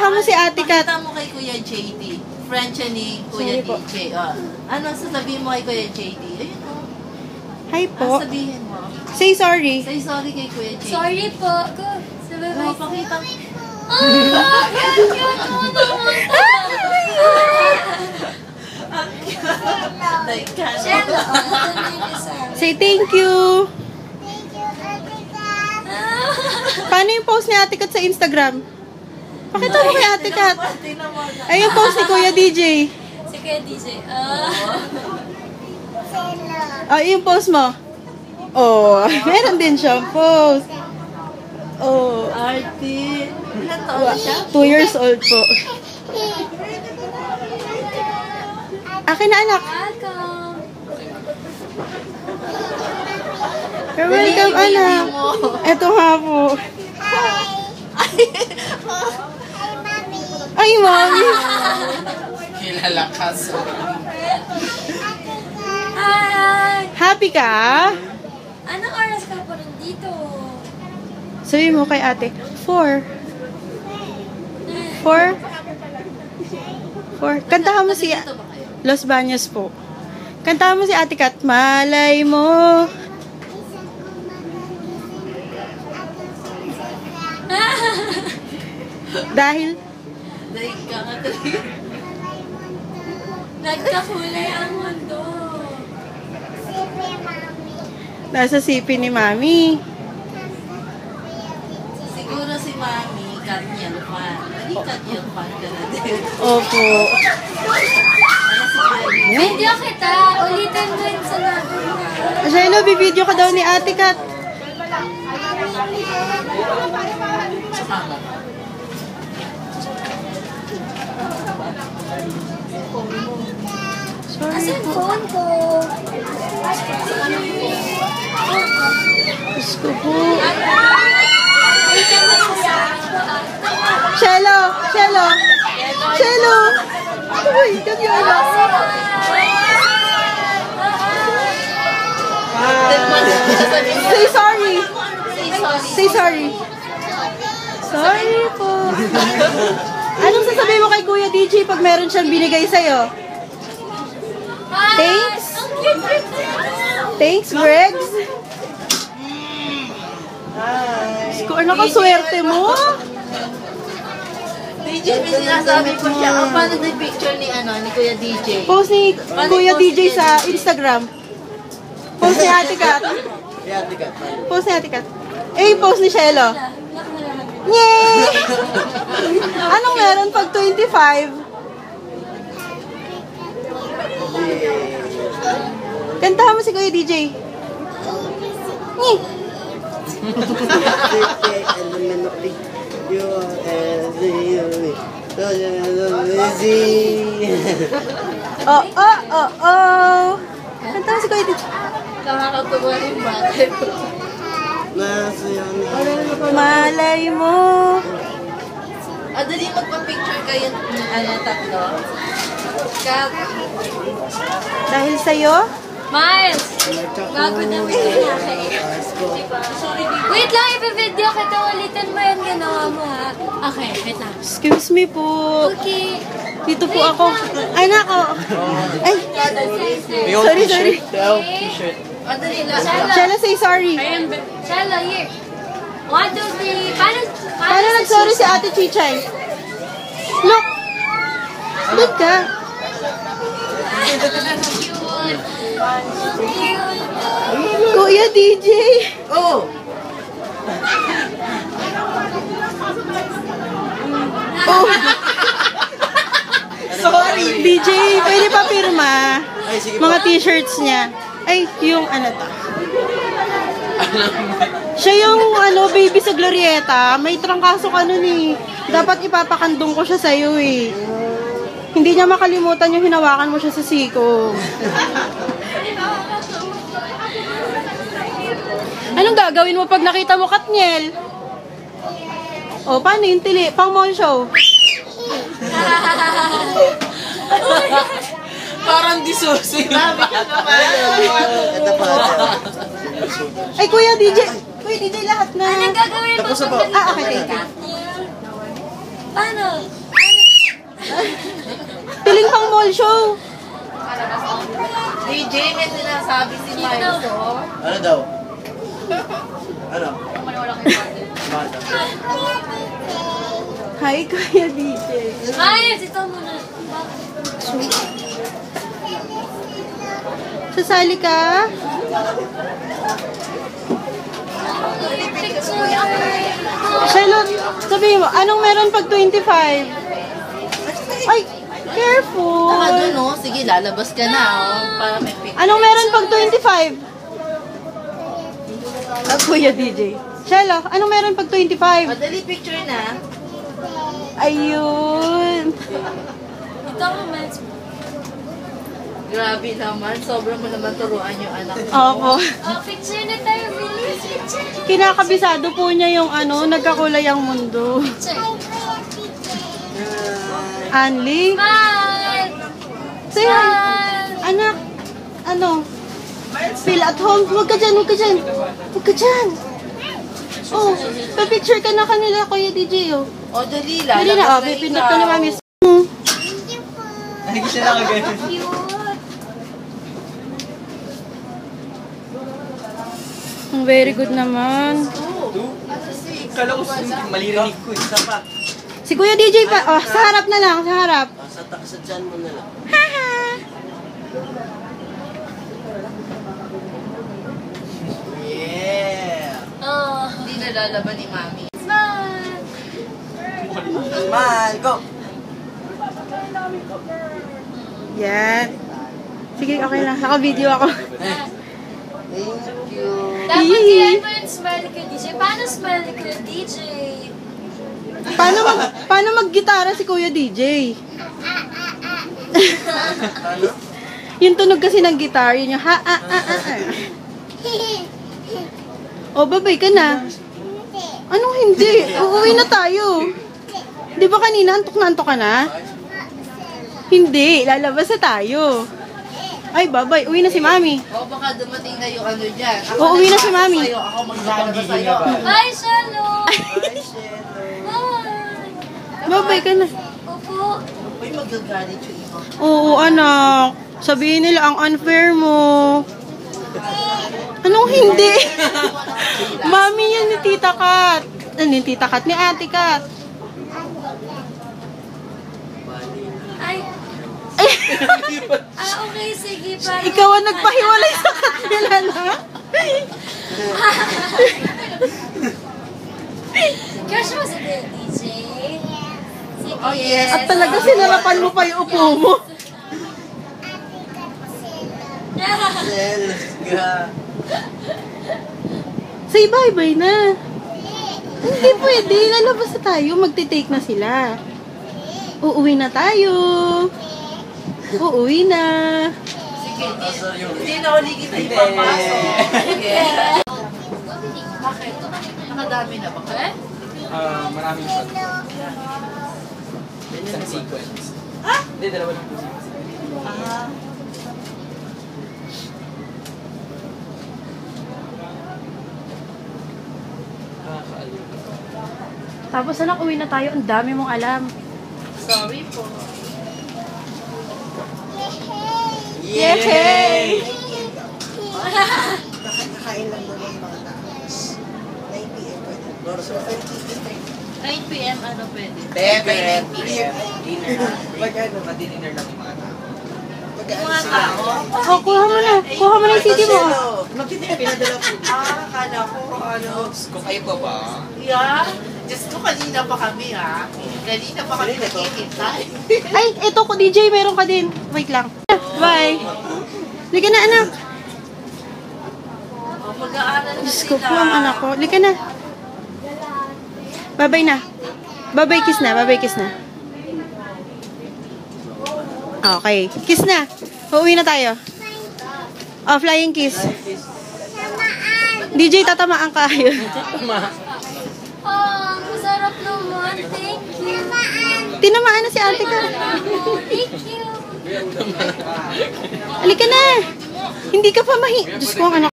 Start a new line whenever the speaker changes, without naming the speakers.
Kantahan mo si Ate Kat.
Pakita mo kay Kuya JD. Friend siya ni Kuya DJ. Ano sasabihin mo kay Kuya JD? Ayun o.
Hi po.
Sabihin mo.
Say sorry.
Say sorry kay Kuya JD.
Sorry po. Sabi mo.
Pakita mo.
Say thank you. Paano yung post ni Ate Kat sa Instagram? Pakita mo kay Ate Kat. Ay, yung post ni Kuya DJ.
Si Kuya DJ.
Yung post mo. Oh, meron din siyang post. Oh.
Artie. Ilan taon siya?
2 years old po. Akin na anak.
Welcome.
You're welcome anak. Ito nga po. Ay, mami.
Kilala ka so.
Hi!
Happy ka?
Anong oras ka pa rin dito?
Sabi mo kay ate, 4. 4? 4. Kantahan mo si Los Baños po. Kantahan mo si Ate Kat, malay mo. Dahil
Nagkakulay ang mundo.
nasa sipi ni Mami.
Siguro si Mami, Katniel fan. Hindi Katniel fan ka na din.
Opo.
Video kita. Ulitin mo yung sinabi mo.
Shelo, bibideo ka daw ni Ate Kat. Sorry
Asan
po.
phone ko?
Diyos ko po. Shelo! Shelo! Shelo! Uy, kanyola. Say sorry. Say sorry. Sorry po. Anong sasabihin mo kay Kuya DJ pag meron siyang binigay sa'yo? Thanks. Thanks, Gregs. Ko, ano ka swerte mo?
DJ, may sinasabi ko siya. Ang paano na picture ni Kuya DJ?
Post ni Kuya DJ sa Instagram. Post ni Ate Kat. Post ni Ate Kat. Post ni Shelo. Yay! Anong meron pag 25? Kantahan mo si Kuya DJ. Yay! Oh. Kantahan mo si Kuya DJ.
Nakakatuwa rin bakit.
Malay mo.
Dali magpa-picture kayo tatlo. Kat.
Dahil sa'yo?
Miles! Bago na wait lang, ipa-video kita. Ulitin mo yung ginawa mo, ha? Okay, wait lang.
Excuse me po.
Okay.
Dito po ako. Ay, nako. Ay. Sorry.
T-shirt.
Dali lang.
Shella, say sorry.
Shallow, here. 1, 2, 3.
Paano nag-sorry si Ate Chichay? Look! Look ka. Kuya DJ!
Oh!
Oh!
Sorry!
DJ, pwede pa pirma? Mga t-shirts niya. Ay, yung ano to. Siya yung baby sa Glorieta. May trangkaso ka nun eh. Dapat ipapakandong ko siya sa'yo eh. Hindi niya makalimutan yung hinawakan mo siya sa siko. Anong gagawin mo pag nakita mo Katniel? O, paano yung tili? Pang mall show.
Parang disusi.
Ay, Kuya DJ. Kuya DJ, lahat na.
Anong gagawin mo?
Okay, thank you.
Paano?
Piling pang mall show.
DJ, may sinasabi si Miles, oh.
Ano daw? Ano? Bata.
Hi, Kuya DJ.
Ay, dito muna.
Sasali ka?
Picture.
Charlotte, sabihin mo, anong meron pag 25? Ay, careful.
Saka dun, oh. Sige, lalabas ka na, oh. Para may picture.
Anong meron pag 25? Kuya DJ. Shelo, anong meron pag 25?
Madali picture na.
Ayun.
Ito ako, Miles.
Grabe naman. Sobrang mo naman turuan yung anak mo.
Opo.
Oh, picture na tayo, bilis. Picture.
Kinakabisado po niya yung nagkakulay ang mundo.
Picture.
Anli?
Smile!
Say hi. Anak, feel at home. Huwag ka dyan, huwag ka dyan. Huwag ka dyan. Oh, pa-picture ka na kanila, Kuya DJ, oh.
O, dali,
Dali na,
lalabas
oh.
na
Pipindot
ikaw.
ka ni Mami.
Hindi sila kagaya.
Cute.
Very good naman.
Kala ko malirinig ko. Isa pa.
Si Kuya DJ pa. Oh, sa harap na lang, sa harap.
Sa dyan mo na lang.
Haha.
Yeah!
Oh.
Hindi nalalaban ni Mami.
Smile!
Man, go!
Yan. Sige, okay lang. Naka-video ako.
Thank you.
Dapat yan mo yung smile ko, DJ. Paano smile ko, DJ?
Paano mag-gitara si Kuya DJ?
Ano?
Yung tunog kasi ng guitar, yun yung O, babay ka na. Anong hindi? Uuwi na tayo. Di ba kanina antok na antok ka na? Hindi, lalabas na tayo. Ay, babay. Uwi na si Mami.
O, baka dumating na yung ano dyan. Ako
Uuwi na si
nagpapasa
Mami.
sa'yo, ako magpapasa sa'yo.
Bye, Shalom!
Bye, Shelo.
Bye!
Babay ka na.
Opo.
Uy, magagalit yung iba.
Oo, anak. Sabihin nila ang unfair mo. Anong hindi? Mami yan ni Tita Kat. Ano ni Tita Kat? Ni Ate Kat.
Ay. Okay, sige. Para
Ikaw ang nagpahiwalay sa kanila na.
Crush mo si DJ? Sige.
Oh, yes.
At talaga sinarapan mo pa yung upo mo.
Let's go.
Say bye-bye na. Hindi pwede. Lalabas na tayo. Magte-take na sila. Uuwi na tayo. Uuwi na.
Sige, hindi na uli kita ipapasok. Sige. Bakit? Nakadami na ba? Eh?
Maraming shot. Isang sequence. Hindi, dalawa lang po sequence. Nakakaaliw.
Tapos anak, uwi na tayo. Ang dami mong alam.
Sorry po.
Yay!
Kakain lang naman mga taas. 9 p.m. pwede.
9 p.m. ano pwede?
Dinner.
Mag-ano, madinner lang yung mga tao.
Yung mga tao?
Oh, kuha mo na. Kuha mo na yung CD mo.
Magtitinda, pinadala po.
Akala ko ano.
Kung kayo pa ba?
Yeah. Diyos ko, kanina pa kami ha. Kanina pa kami nagkikintay.
Ay, eto ko DJ, meron ka din. Wait lang. Bye. Lika na, anak.
Mag-aaral na
Diyos ko
sila.
po, ang anak ko. Lika na. Babay na. Babay kiss na. Babay kiss na. Okay. Kiss na. Uuwi na tayo. Oh, flying kiss. DJ, tatamaan ka.
Oh, masarap naman. Thank you.
Tinamaan na si ate ka.
Thank you.
Halika na. Hindi ka pa Diyos ko, ang anak